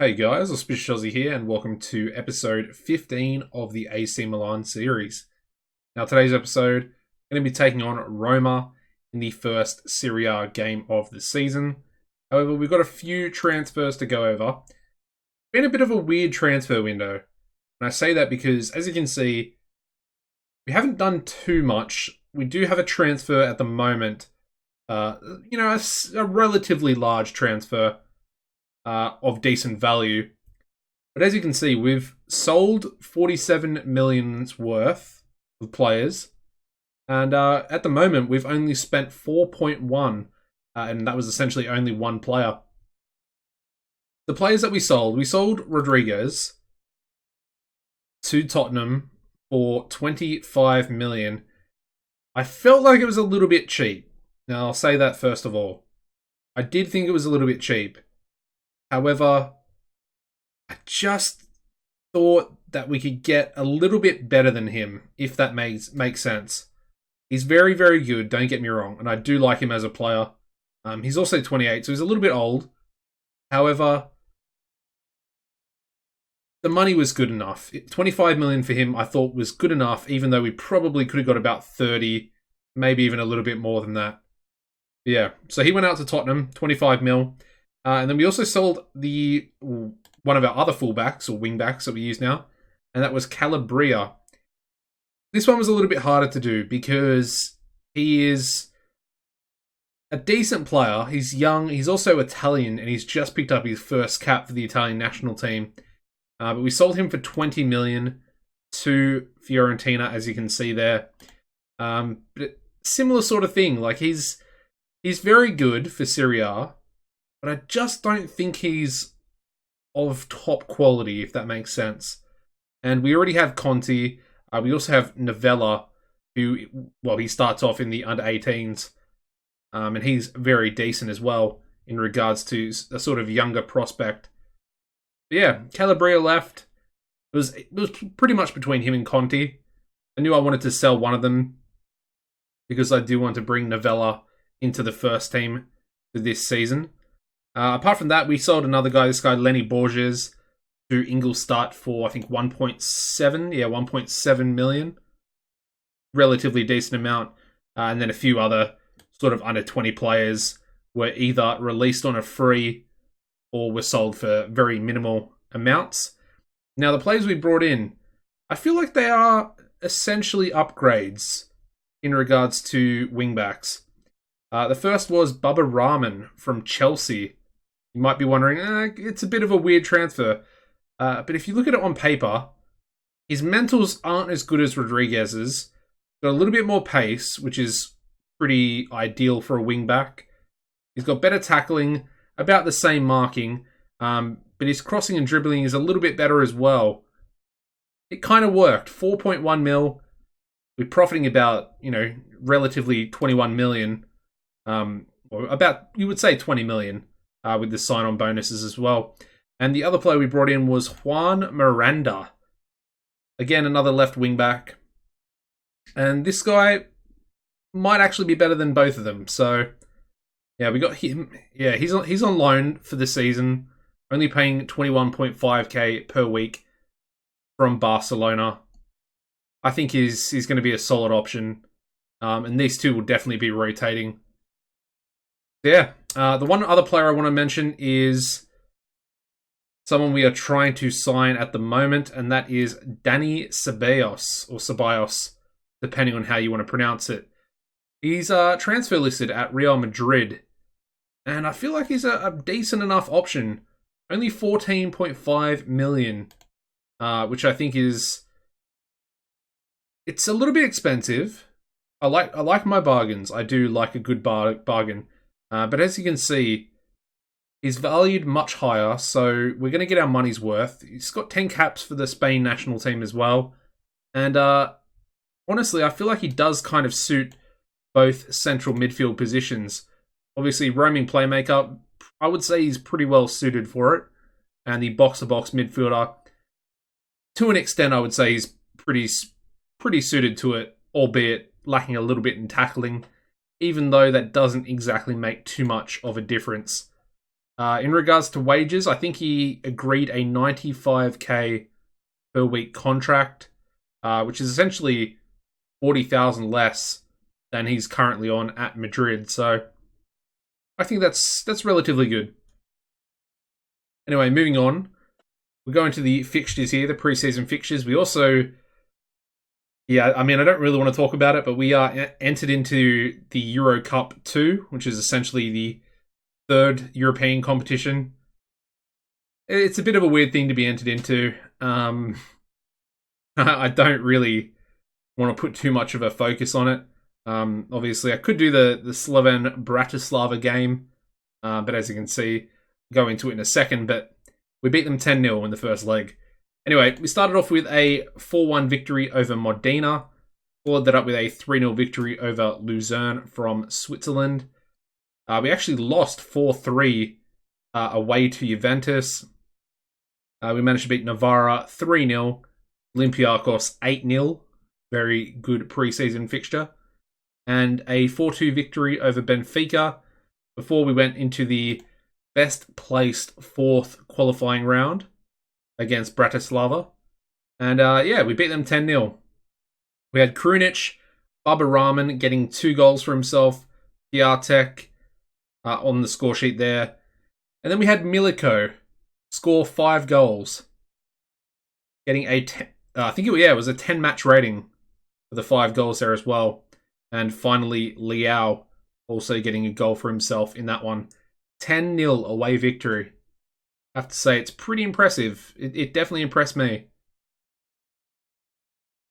Hey guys, Auspicious Aussie here, and welcome to episode 15 of the AC Milan series. Now, today's episode, I'm going to be taking on Roma in the first Serie A game of the season. However, we've got a few transfers to go over. Been a bit of a weird transfer window, and I say that because, as you can see, we haven't done too much. We do have a transfer at the moment, a relatively large transfer. Of decent value. But as you can see, we've sold 47 million's worth of players. And at the moment, we've only spent 4.1. And that was essentially only one player. The players that we sold Rodriguez to Tottenham for 25 million. I felt like it was a little bit cheap. Now, I'll say that first of all. I did think it was a little bit cheap. However, I just thought that we could get a little bit better than him, if that makes sense. He's very, very good, don't get me wrong, and I do like him as a player. He's also 28, so he's a little bit old. However, the money was good enough. 25 million for him, I thought, was good enough, even though we probably could have got about 30, maybe even a little bit more than that. Yeah, so he went out to Tottenham, 25 mil. And then we also sold one of our other fullbacks or wingbacks that we use now, and that was Calabria. This one was a little bit harder to do because he is a decent player. He's young. He's also Italian, and he's just picked up his first cap for the Italian national team. But we sold him for 20 million to Fiorentina, as you can see there. But similar sort of thing. Like he's very good for Serie A. But I just don't think he's of top quality, if that makes sense. And we already have Conti. We also have Novella, who, well, he starts off in the under-18s. And he's very decent as well in regards to a sort of younger prospect. But yeah, Calabria left. It was pretty much between him and Conti. I knew I wanted to sell one of them because I do want to bring Novella into the first team for this season. Apart from that, we sold another guy, this guy Lenny Borges, to Ingolstadt for, I think, 1.7 million. Relatively decent amount. And then a few other sort of under 20 players were either released on a free or were sold for very minimal amounts. Now, the players we brought in, I feel like they are essentially upgrades in regards to wingbacks. The first was Bubba Rahman from Chelsea. You might be wondering, it's a bit of a weird transfer. But if you look at it on paper, his mentals aren't as good as Rodriguez's. Got a little bit more pace, which is pretty ideal for a wing-back. He's got better tackling, about the same marking, but his crossing and dribbling is a little bit better as well. It kind of worked. 4.1 mil. We're profiting about, relatively 21 million. Or about, you would say 20 million. With the sign-on bonuses as well. And the other player we brought in was Juan Miranda. Again, another left wing-back. And this guy might actually be better than both of them. So, yeah, we got him. Yeah, he's on loan for the season. Only paying 21.5k per week from Barcelona. I think he's going to be a solid option. And these two will definitely be rotating. Yeah, the one other player I want to mention is someone we are trying to sign at the moment, and that is Danny Ceballos, or Ceballos, depending on how you want to pronounce it. He's transfer listed at Real Madrid, and I feel like he's a decent enough option. Only 14.5 million, which I think it's a little bit expensive. I like my bargains. I do like a good bargain. But as you can see, he's valued much higher, so we're going to get our money's worth. He's got 10 caps for the Spain national team as well. And honestly, I feel like he does kind of suit both central midfield positions. Obviously, roaming playmaker, I would say he's pretty well suited for it. And the box-to-box midfielder, to an extent, I would say he's pretty suited to it, albeit lacking a little bit in tackling. Even though that doesn't exactly make too much of a difference. In regards to wages, I think he agreed a 95k per week contract, which is essentially 40,000 less than he's currently on at Madrid. So I think that's relatively good. Anyway, moving on. We're going to the fixtures here, the preseason fixtures. We also, I don't really want to talk about it, but we are entered into the Euro Cup 2, which is essentially the third European competition. It's a bit of a weird thing to be entered into. I don't really want to put too much of a focus on it. Obviously, I could do the Slovan Bratislava game, but as you can see, go into it in a second, but we beat them 10-0 in the first leg. Anyway, we started off with a 4-1 victory over Modena, followed that up with a 3-0 victory over Luzern from Switzerland. We actually lost 4-3 away to Juventus. We managed to beat Novara 3-0, Olympiacos 8-0, very good preseason fixture, and a 4-2 victory over Benfica before we went into the best placed fourth qualifying round against Bratislava. And we beat them 10-0. We had Krunic, Baba Rahman getting 2 goals for himself, Piatek on the score sheet there. And then we had Milico score 5 goals, getting a it was a 10-match rating for the 5 goals there as well. And finally, Liao also getting a goal for himself in that one. 10-0 away victory. I have to say, it's pretty impressive. It definitely impressed me.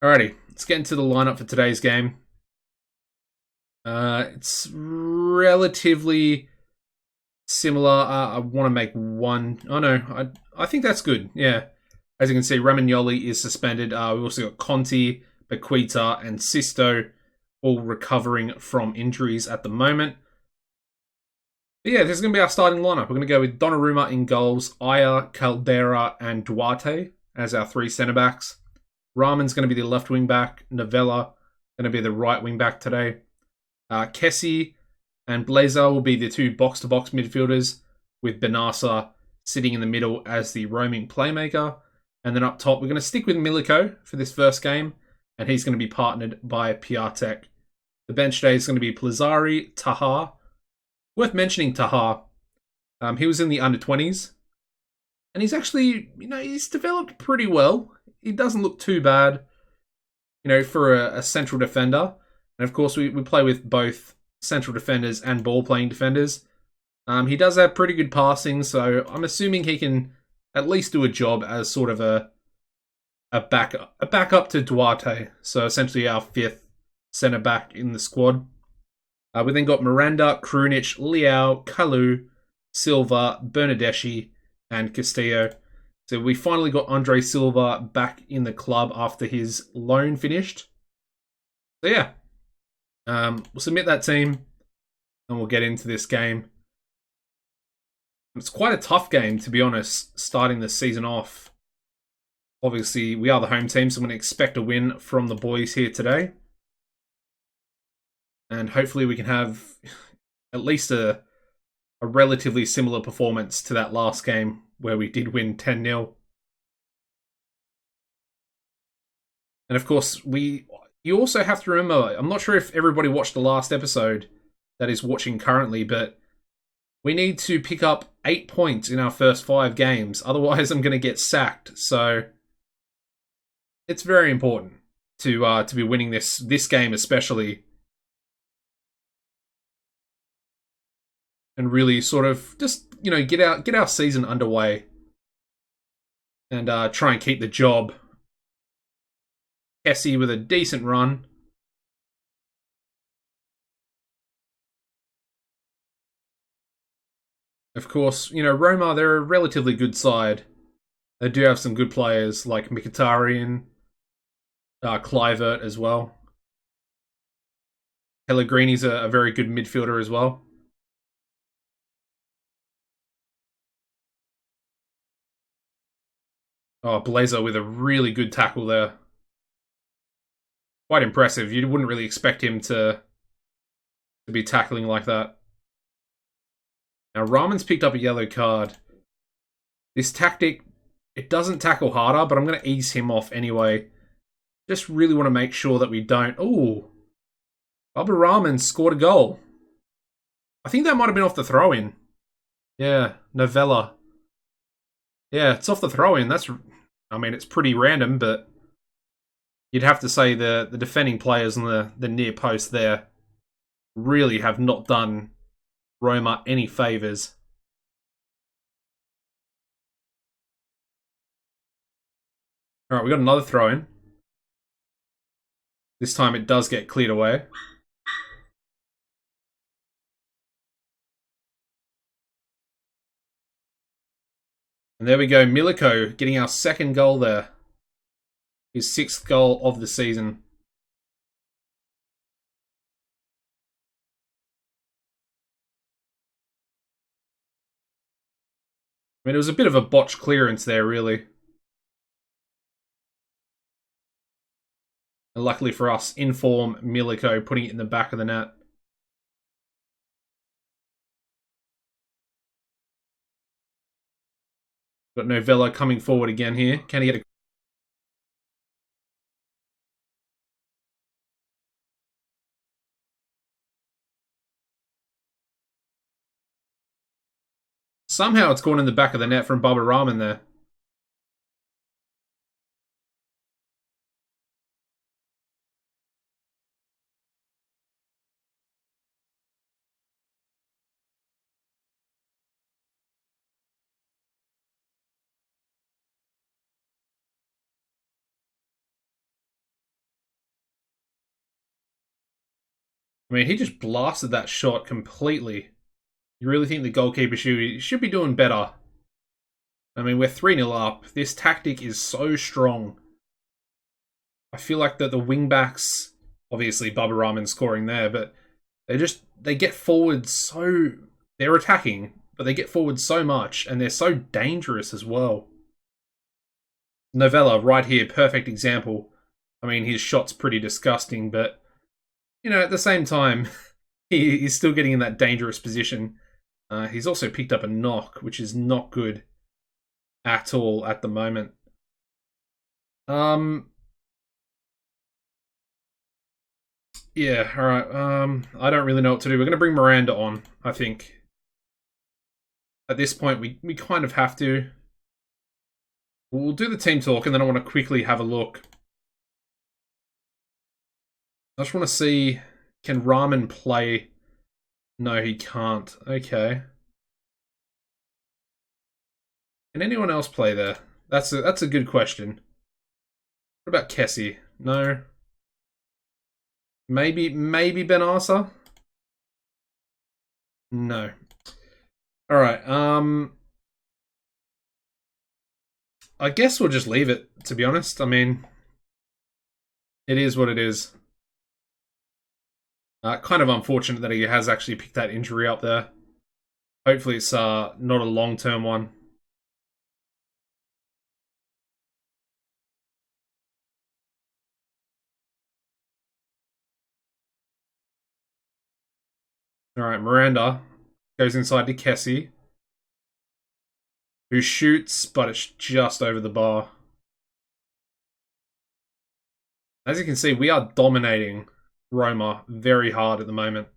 Alrighty, let's get into the lineup for today's game. It's relatively similar. I want to make one. Oh no, I think that's good. Yeah. As you can see, Romagnoli is suspended. We've also got Conti, Bequita, and Sisto all recovering from injuries at the moment. But yeah, this is going to be our starting lineup. We're going to go with Donnarumma in goals, Aya, Caldera, and Duarte as our 3 centre-backs. Rahman's going to be the left wing-back. Novella going to be the right wing-back today. Kessie and Blazer will be the 2 box-to-box midfielders, with Benassa sitting in the middle as the roaming playmaker. And then up top, we're going to stick with Milico for this first game, and he's going to be partnered by Piatek. The bench today is going to be Plazari, Taha. Worth mentioning Taha. He was in the under-20s, and he's actually, he's developed pretty well. He doesn't look too bad, for a central defender. And of course, we play with both central defenders and ball-playing defenders. He does have pretty good passing, so I'm assuming he can at least do a job as sort of a backup to Duarte. So essentially our 5th centre-back in the squad. We then got Miranda, Krunic, Liao, Kalu, Silva, Bernadeschi, and Castillo. So we finally got Andre Silva back in the club after his loan finished. So yeah, we'll submit that team and we'll get into this game. It's quite a tough game, to be honest, starting the season off. Obviously, we are the home team, so I'm going to expect a win from the boys here today. And hopefully we can have at least a relatively similar performance to that last game where we did win 10-0. And of course, you also have to remember, I'm not sure if everybody watched the last episode that is watching currently, but we need to pick up 8 points in our first 5 games. Otherwise, I'm going to get sacked. So it's very important to be winning this game especially. And really sort of just, get our season underway. And try and keep the job. Kessie with a decent run. Of course, Roma, they're a relatively good side. They do have some good players like Mkhitaryan, Kluivert as well. Pellegrini's a very good midfielder as well. Oh, Blazer with a really good tackle there. Quite impressive. You wouldn't really expect him to be tackling like that. Now, Rahman's picked up a yellow card. This tactic, it doesn't tackle harder, but I'm going to ease him off anyway. Just really want to make sure that we don't... Ooh. Bubba Rahman scored a goal. I think that might have been off the throw-in. Yeah, Novella. Yeah, it's off the throw-in. That's... I mean, it's pretty random, but... You'd have to say the defending players on the near post there really have not done Roma any favours. Alright, we got another throw-in. This time it does get cleared away. And there we go, Milico getting our second goal there. His 6th goal of the season. I mean, it was a bit of a botched clearance there, really. And luckily for us, inform Milico putting it in the back of the net. Got Novella coming forward again here. Can he get a... Somehow it's gone in the back of the net from Bubba Rahman there. I mean, he just blasted that shot completely. You really think the goalkeeper should be doing better? I mean, we're 3-0 up. This tactic is so strong. I feel like that the wing-backs, obviously Bubba Rahman scoring there, but they get forward so... They're attacking, but they get forward so much, and they're so dangerous as well. Novella, right here, perfect example. I mean, his shot's pretty disgusting, but, you know, at the same time, he's still getting in that dangerous position. He's also picked up a knock, which is not good at all at the moment. Yeah, alright. I don't really know what to do. We're going to bring Miranda on, I think. At this point, we kind of have to. We'll do the team talk, and then I want to quickly have a look. I just want to see, can Rahman play? No, he can't. Okay. Can anyone else play there? That's a good question. What about Kessie? No. Maybe Ben Arsa? No. Alright, I guess we'll just leave it, to be honest. I mean, it is what it is. Kind of unfortunate that he has actually picked that injury up there. Hopefully it's not a long-term one. Alright, Miranda goes inside to Kessie, who shoots, but it's just over the bar. As you can see, we are dominating Roma very hard at the moment.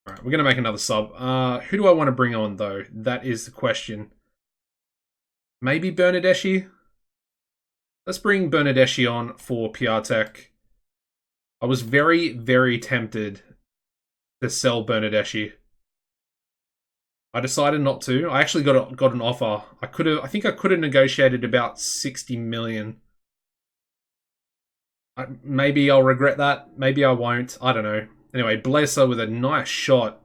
Alright, we're going to make another sub. Who do I want to bring on, though? That is the question. Maybe Bernardeschi? Let's bring Bernardeschi on for Piatek. I was very, very tempted to sell Bernardeschi. I decided not to. I actually got an offer. I think I could have negotiated about 60 million. Maybe I'll regret that. Maybe I won't. I don't know. Anyway, Blesa with a nice shot.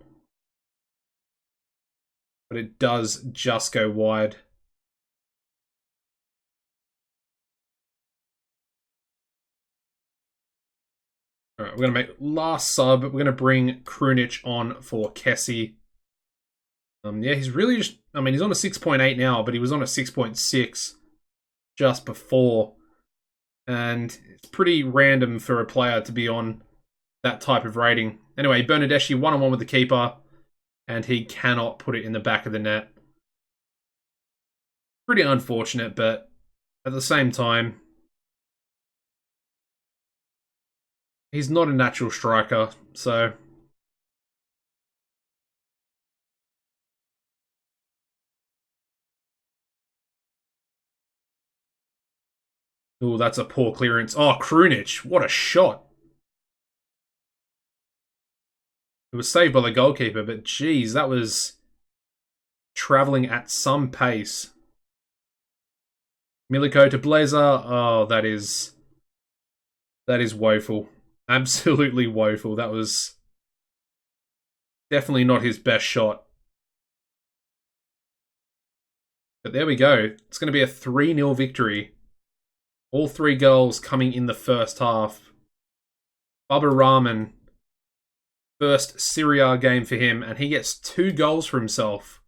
But it does just go wide. Alright, we're going to make last sub. We're going to bring Krunic on for Kessie. Yeah, he's really just... I mean, he's on a 6.8 now, but he was on a 6.6 just before. And it's pretty random for a player to be on that type of rating. Anyway, Bernardeschi one-on-one with the keeper, and he cannot put it in the back of the net. Pretty unfortunate, but at the same time, he's not a natural striker, so... Oh, that's a poor clearance. Oh, Krunic, what a shot. It was saved by the goalkeeper, but geez, that was travelling at some pace. Miliko to Blazer. Oh, that is woeful. Absolutely woeful. That was definitely not his best shot. But there we go. It's going to be a 3-0 victory. All 3 goals coming in the first half. Bubba Rahman, first Serie A game for him, and he gets 2 goals for himself.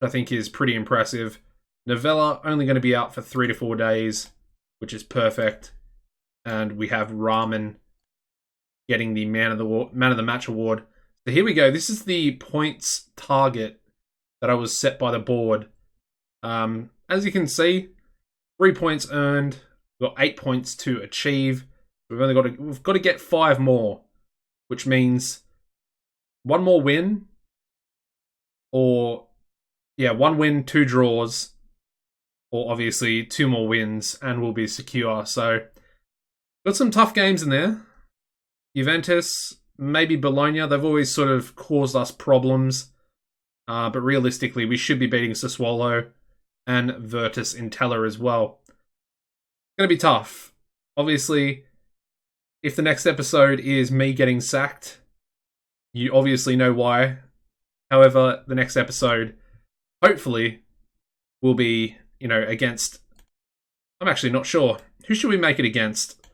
I think is pretty impressive. Novella only going to be out for 3 to 4 days, which is perfect. And we have Rahman getting the man of the match award. So here we go. This is the points target that I was set by the board. As you can see, 3 points earned. We've got 8 points to achieve. We've got to get 5 more, which means 1 more win, or 1 win, 2 draws, or obviously 2 more wins, and we'll be secure. So got some tough games in there. Juventus, maybe Bologna. They've always sort of caused us problems, but realistically, we should be beating Sassuolo and Virtus Entella as well. It's going to be tough. Obviously, if the next episode is me getting sacked, you obviously know why. However, the next episode, hopefully, will be, against... I'm actually not sure. Who should we make it against?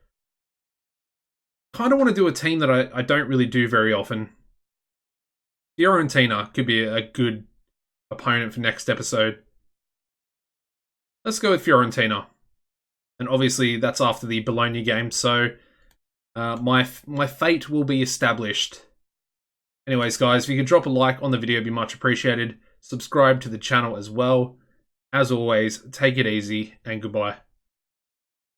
Kind of want to do a team that I don't really do very often. Fiorentina could be a good opponent for next episode. Let's go with Fiorentina. And obviously, that's after the Bologna game, so my fate will be established. Anyways, guys, if you could drop a like on the video, it'd be much appreciated. Subscribe to the channel as well. As always, take it easy, and goodbye.